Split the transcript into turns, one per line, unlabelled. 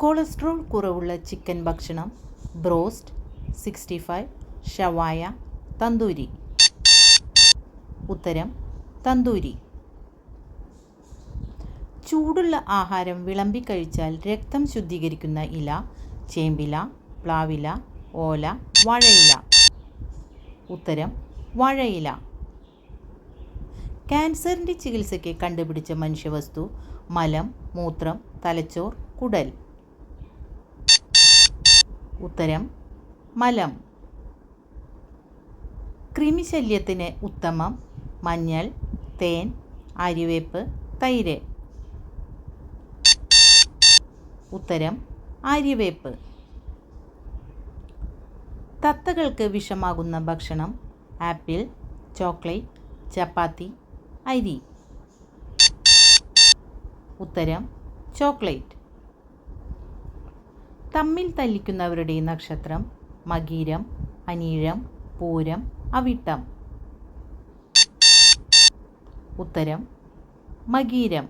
Cholesterol കുറവുള്ള chicken ഭക്ഷണം: broast, 65, ഷവായ, തന്തൂരി. ഉത്തരം തന്തൂരി. ചൂടുള്ള ആഹാരം വിളമ്പിക്കഴിച്ചാൽ രക്തം ശുദ്ധീകരിക്കുന്ന ഇല: ചേമ്പില, പ്ലാവില, ഓല, വാഴയില. ഉത്തരം വാഴയില. ക്യാൻസറിൻ്റെ ചികിത്സയ്ക്ക് കണ്ടുപിടിച്ച മനുഷ്യവസ്തു: മലം, മൂത്രം, തലച്ചോർ, കുടൽ. ഉത്തരം മലം. കൃമിശല്യത്തിന് ഉത്തമം: മഞ്ഞൾ, തേൻ, ആര്യവേപ്പ്, തൈര്. ഉത്തരം ആര്യവേപ്പ്. തത്തകൾക്ക് വിഷമാകുന്ന ഭക്ഷണം: ആപ്പിൾ, ചോക്ലേറ്റ്, ചപ്പാത്തി, അരി. ഉത്തരം ചോക്ലേറ്റ്. തമ്മിൽ തല്ലിക്കുന്നവരുടെ നക്ഷത്രം: മകീരം, അനീഴം, പൂരം, അവിട്ടം. ഉത്തരം മകീരം.